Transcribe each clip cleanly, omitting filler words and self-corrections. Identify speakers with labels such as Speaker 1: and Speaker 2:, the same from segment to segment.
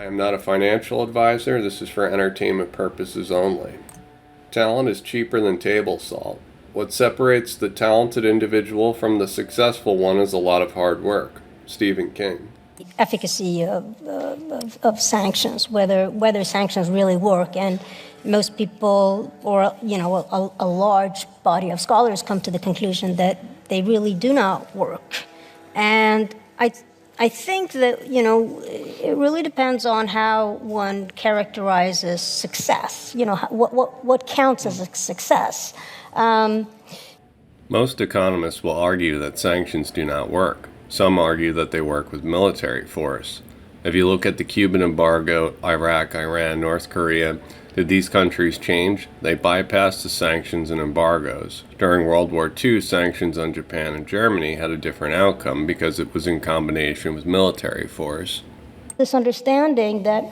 Speaker 1: I am not a financial advisor. This is for entertainment purposes only. Talent is cheaper than table salt. What separates the talented individual from the successful one is a lot of hard work. Stephen King.
Speaker 2: Efficacy of sanctions, whether sanctions really work, and most people, or a large body of scholars, come to the conclusion that they really do not work. And I think that it really depends on how one characterizes success. What counts as a success.
Speaker 1: Most economists will argue that sanctions do not work. Some argue that they work with military force. If you look at the Cuban embargo, Iraq, Iran, North Korea, did these countries change? They bypassed the sanctions and embargoes. During World War II, sanctions on Japan and Germany had a different outcome because it was in combination with military force.
Speaker 2: This understanding that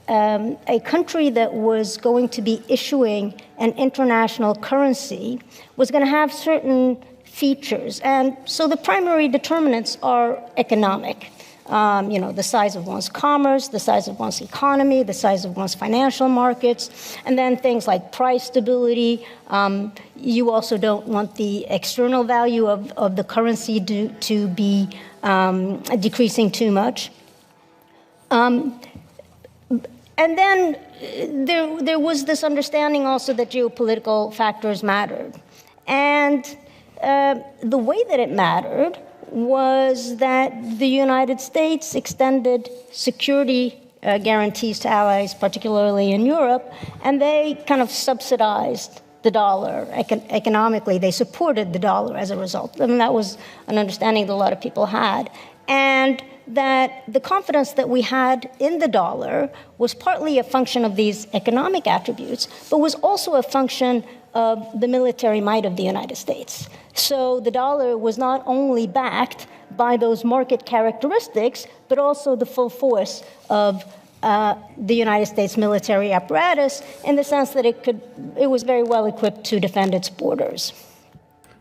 Speaker 2: a country that was going to be issuing an international currency was going to have certain features. And so the primary determinants are economic. The size of one's commerce, the size of one's economy, the size of one's financial markets, and then things like price stability. You also don't want the external value of the currency to be decreasing too much. And then there was this understanding also that geopolitical factors mattered. And the way that it mattered was that the United States extended security guarantees to allies, particularly in Europe, and they kind of subsidized the dollar. Economically, they supported the dollar as a result. I mean, that was an understanding that a lot of people had. And that the confidence that we had in the dollar was partly a function of these economic attributes, but was also a function of the military might of the United States. So the dollar was not only backed by those market characteristics, but also the full force of the United States military apparatus, in the sense that it was very well equipped to defend its borders.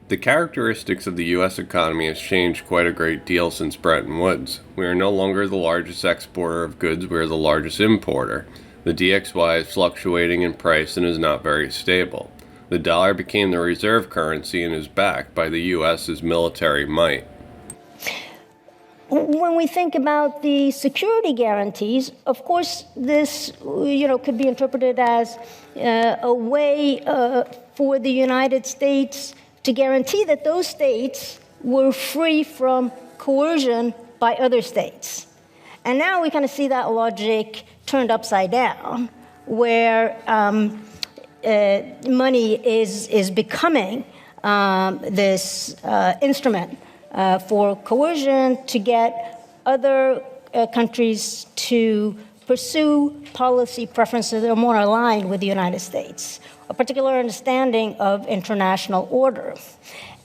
Speaker 1: The characteristics of the U.S. economy has changed quite a great deal since Bretton Woods. We are no longer the largest exporter of goods, we are the largest importer. The DXY is fluctuating in price and is not very stable. The dollar became the reserve currency and is backed by the U.S.'s military might.
Speaker 2: When we think about the security guarantees, of course, this could be interpreted as a way for the United States to guarantee that those states were free from coercion by other states. And now we kind of see that logic turned upside down, where money is becoming this instrument for coercion to get other countries to pursue policy preferences that are more aligned with the United States, a particular understanding of international order.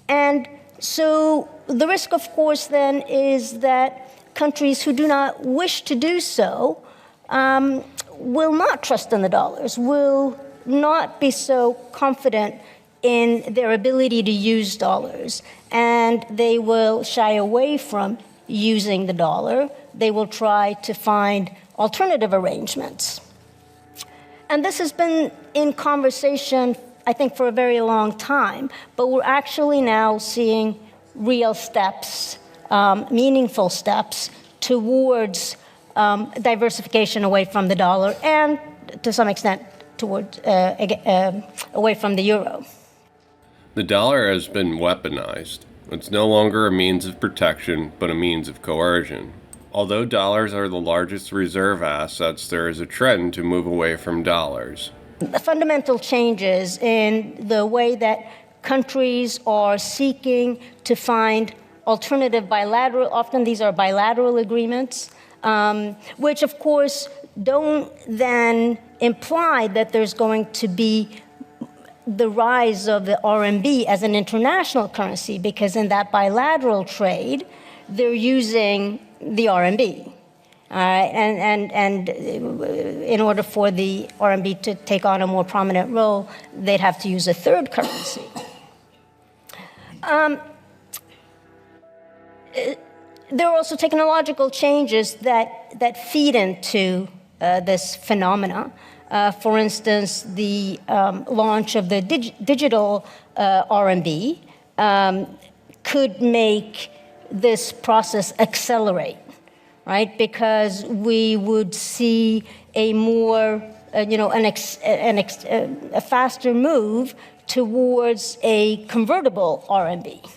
Speaker 2: And so the risk, of course, then is that countries who do not wish to do so will not trust in the dollars, will not be so confident in their ability to use dollars, and they will shy away from using the dollar. They will try to find alternative arrangements. And this has been in conversation, I think, for a very long time, but we're actually now seeing real steps, meaningful steps towards diversification away from the dollar and, to some extent, towards away from the euro.
Speaker 1: The dollar has been weaponized. It's no longer a means of protection, but a means of coercion. Although dollars are the largest reserve assets, there is a trend to move away from dollars.
Speaker 2: The fundamental changes in the way that countries are seeking to find alternative bilateral, often these are bilateral agreements, which of course don't then imply that there's going to be the rise of the RMB as an international currency, because in that bilateral trade, they're using the RMB. And in order for the RMB to take on a more prominent role, they'd have to use a third currency. There are also technological changes that feed into this phenomena. For instance, the launch of the digital RMB could make this process accelerate, right? Because we would see a more, a faster move towards a convertible RMB,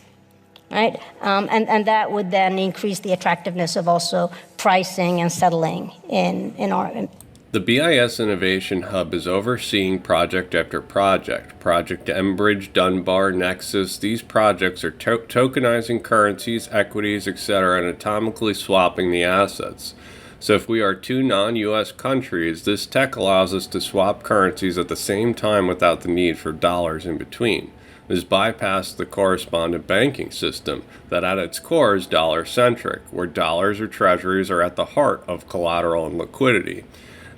Speaker 2: right? And that would then increase the attractiveness of also pricing and settling in RMB.
Speaker 1: The BIS Innovation Hub is overseeing project after project. Project Enbridge, Dunbar, Nexus, these projects are tokenizing currencies, equities, etc., and atomically swapping the assets. So if we are two non-US countries, this tech allows us to swap currencies at the same time without the need for dollars in between. This bypasses the correspondent banking system that at its core is dollar-centric, where dollars or treasuries are at the heart of collateral and liquidity.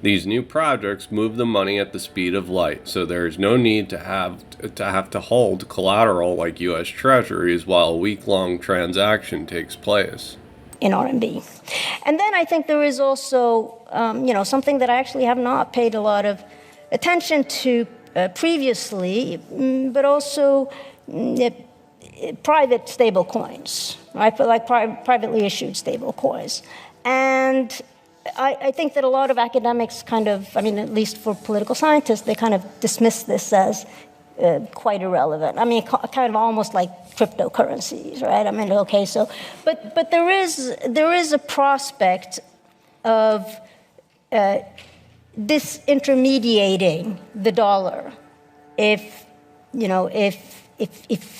Speaker 1: These new projects move the money at the speed of light, so there is no need to have to hold collateral like U.S. Treasuries while a week-long transaction takes place.
Speaker 2: In RMB. And then I think there is also, something that I actually have not paid a lot of attention to previously, but also private stable coins, right? But like privately issued stable coins. And I think that a lot of academics at least for political scientists, they kind of dismiss this as quite irrelevant. Kind of almost like cryptocurrencies, right? But there is a prospect of disintermediating the dollar if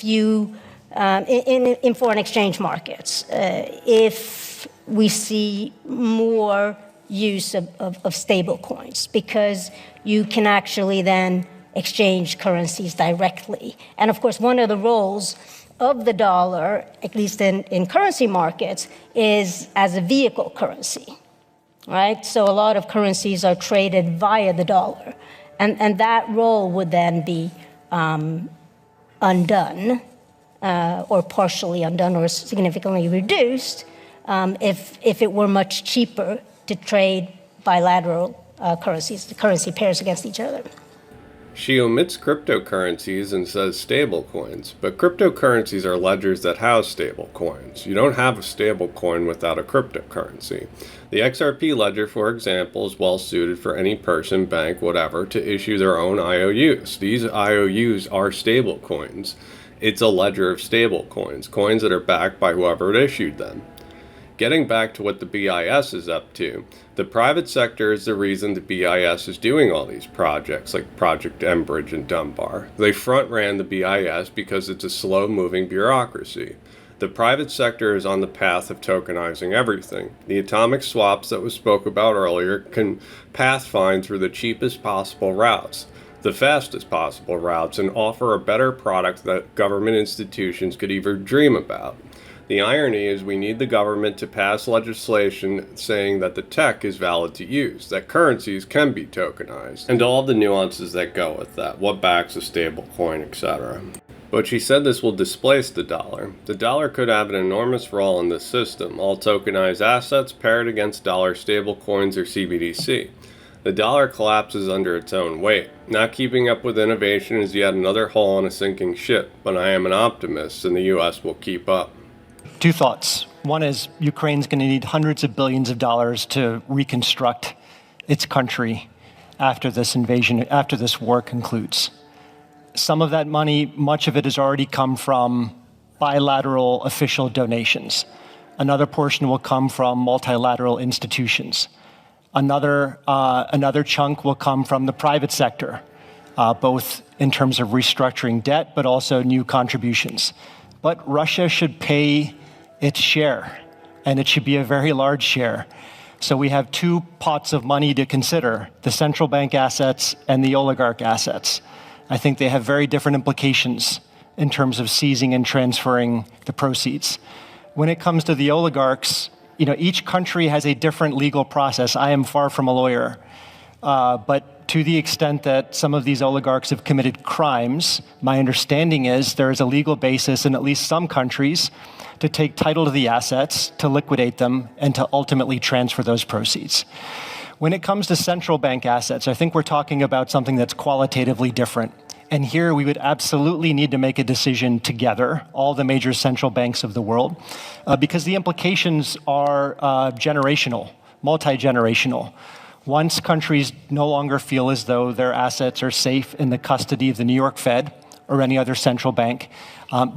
Speaker 2: you in foreign exchange markets, if we see more use of stable coins, because you can actually then exchange currencies directly. And of course, one of the roles of the dollar, at least in currency markets, is as a vehicle currency, right? So a lot of currencies are traded via the dollar. And that role would then be undone, or partially undone, or significantly reduced, if it were much cheaper to trade bilateral currencies, the currency pairs against each other.
Speaker 1: She omits cryptocurrencies and says stablecoins, but cryptocurrencies are ledgers that house stablecoins. You don't have a stablecoin without a cryptocurrency. The XRP ledger, for example, is well suited for any person, bank, whatever, to issue their own IOUs. These IOUs are stablecoins. It's a ledger of stablecoins, coins that are backed by whoever issued them. Getting back to what the BIS is up to, the private sector is the reason the BIS is doing all these projects like Project Enbridge and Dunbar. They front-ran the BIS because it's a slow-moving bureaucracy. The private sector is on the path of tokenizing everything. The atomic swaps that was spoke about earlier can pathfind through the cheapest possible routes, the fastest possible routes, and offer a better product that government institutions could even dream about. The irony is we need the government to pass legislation saying that the tech is valid to use, that currencies can be tokenized, and all the nuances that go with that, what backs a stable coin, etc. But she said this will displace the dollar. The dollar could have an enormous role in this system, all tokenized assets paired against dollar stable coins or CBDC. The dollar collapses under its own weight. Not keeping up with innovation is yet another hole in a sinking ship, but I am an optimist and the US will keep up.
Speaker 3: Two thoughts. One is Ukraine's going to need hundreds of billions of dollars to reconstruct its country after this invasion, after this war concludes. Some of that money, much of it has already come from bilateral official donations. Another portion will come from multilateral institutions. Another chunk will come from the private sector, both in terms of restructuring debt, but also new contributions. But Russia should pay its share, and it should be a very large share. So we have two pots of money to consider, the central bank assets and the oligarch assets. I think they have very different implications in terms of seizing and transferring the proceeds. When it comes to the oligarchs, each country has a different legal process. I am far from a lawyer, but to the extent that some of these oligarchs have committed crimes, my understanding is there is a legal basis in at least some countries to take title to the assets, to liquidate them, and to ultimately transfer those proceeds. When it comes to central bank assets, I think we're talking about something that's qualitatively different. And here we would absolutely need to make a decision together, all the major central banks of the world, because the implications are generational, multi-generational. Once countries no longer feel as though their assets are safe in the custody of the New York Fed or any other central bank,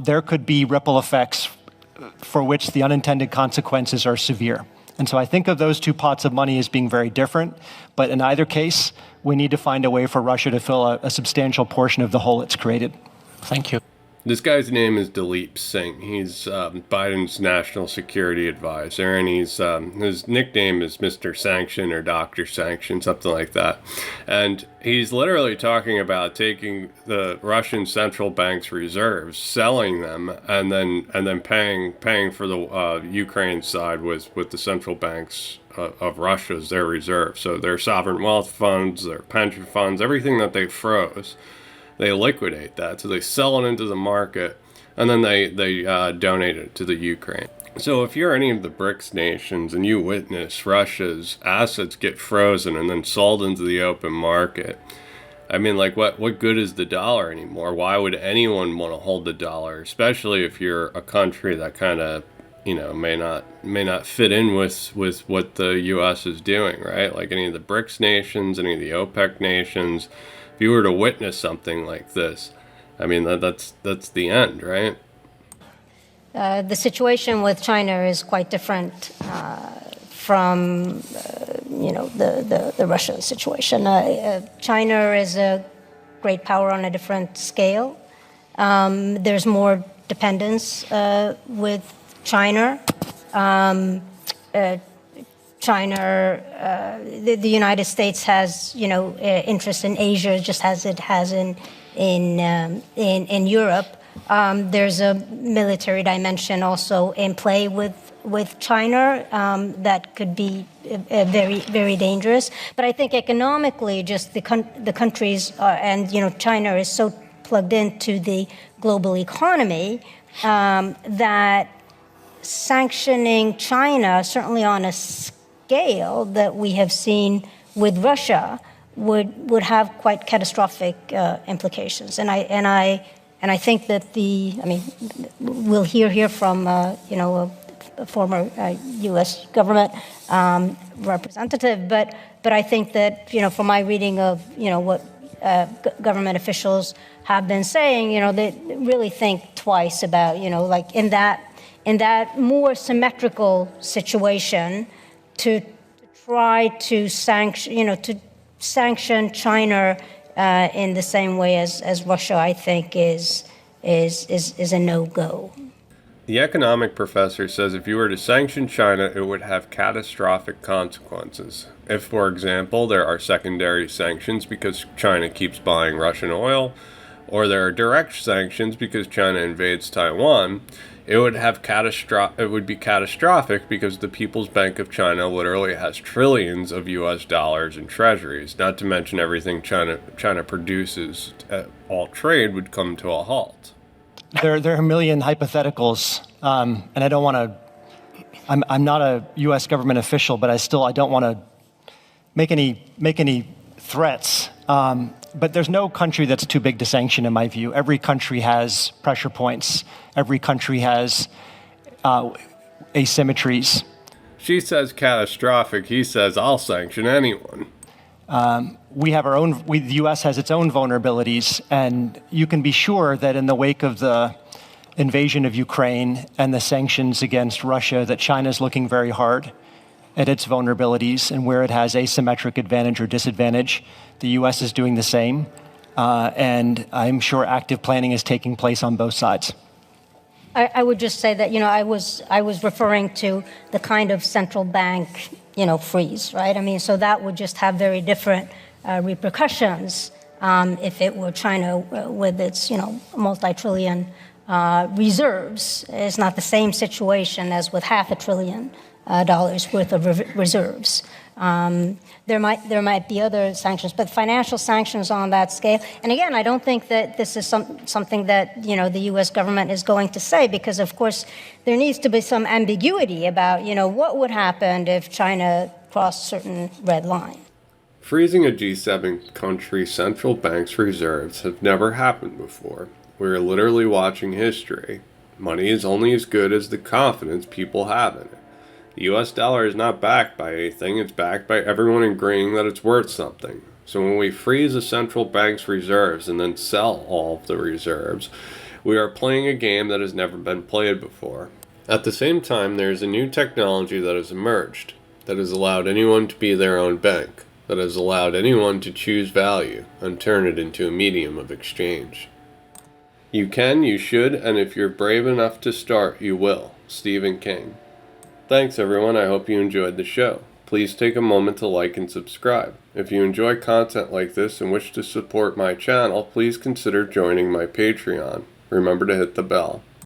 Speaker 3: there could be ripple effects for which the unintended consequences are severe. And so I think of those two pots of money as being very different, but in either case, we need to find a way for Russia to fill a substantial portion of the hole it's created. Thank you.
Speaker 1: This guy's name is Dileep Singh. He's Biden's national security advisor, and his nickname is Mr. Sanction or Dr. Sanction, something like that. And he's literally talking about taking the Russian central bank's reserves, selling them, and then paying for the Ukraine side with the central banks of Russia's their reserves. So their sovereign wealth funds, their pension funds, everything that they froze. They liquidate that, so they sell it into the market, and then they donate it to the Ukraine. So if you're any of the BRICS nations and you witness Russia's assets get frozen and then sold into the open market, I mean, like, what good is the dollar anymore? Why would anyone want to hold the dollar, especially if you're a country that kind of, may not fit in with what the U.S. is doing, right? Like any of the BRICS nations, any of the OPEC nations. If you were to witness something like this, I mean, that's the end, right?
Speaker 2: The situation with China is quite different from, the Russian situation. China is a great power on a different scale. There's more dependence with China. The United States has, interest in Asia just as it has in Europe. There's a military dimension also in play with China that could be very, very dangerous. But I think economically, just the countries and China is so plugged into the global economy that sanctioning China, certainly on a scale that we have seen with Russia, would have quite catastrophic implications. And I think that we'll hear from a former U.S. government representative, but I think that from my reading of what government officials have been saying, they really think twice about like in that more symmetrical situation to try to sanction China in the same way as Russia, I think is a no-go.
Speaker 1: The economic professor says if you were to sanction China, it would have catastrophic consequences. If, for example, there are secondary sanctions because China keeps buying Russian oil, or there are direct sanctions because China invades Taiwan, it would be catastrophic because the People's Bank of China literally has trillions of U.S. dollars in treasuries, not to mention everything China produces. All trade would come to a halt.
Speaker 3: There are a million hypotheticals, and I don't want to. I'm not a U.S. government official, but I don't want to make any threats. But there's no country that's too big to sanction, in my view. Every country has pressure points. Every country has asymmetries.
Speaker 1: She says catastrophic. He says I'll sanction anyone.
Speaker 3: We have our own. The U.S. has its own vulnerabilities, and you can be sure that in the wake of the invasion of Ukraine and the sanctions against Russia, that China's looking very hard at its vulnerabilities and where it has asymmetric advantage or disadvantage. The U.S. is doing the same, and I'm sure active planning is taking place on both sides.
Speaker 2: I would just say that I was referring to the kind of central bank freeze, right? I mean, so that would just have very different repercussions if it were China with its multi-trillion reserves. It's not the same situation as with $500 billion worth of reserves. There might be other sanctions, but financial sanctions on that scale. And again, I don't think that this is something that the U.S. government is going to say, because of course there needs to be some ambiguity about what would happen if China crossed certain red lines.
Speaker 1: Freezing a G7 country central bank's reserves have never happened before. We are literally watching history. Money is only as good as the confidence people have in it. The US dollar is not backed by anything, it's backed by everyone agreeing that it's worth something. So when we freeze a central bank's reserves and then sell all of the reserves, we are playing a game that has never been played before. At the same time, there is a new technology that has emerged, that has allowed anyone to be their own bank, that has allowed anyone to choose value and turn it into a medium of exchange. You can, you should, and if you're brave enough to start, you will. Stephen King. Thanks everyone, I hope you enjoyed the show. Please take a moment to like and subscribe. If you enjoy content like this and wish to support my channel, please consider joining my Patreon. Remember to hit the bell.